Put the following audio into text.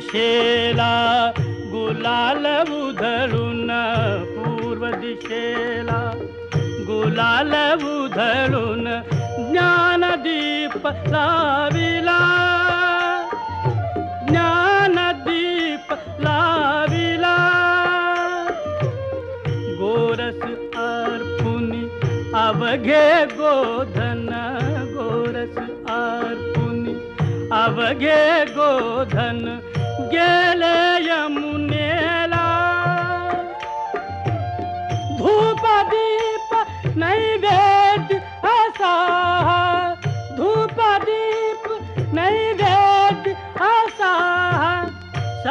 दिशेला गुलाल उधळून, पूर्व दिशेला गुलाल उधळून ज्ञानदीप लाविला, ज्ञानदीप लाविला. गोरस अर्पुनी अवघे गोधन, गोरस अर्पुनी अवघे गोधन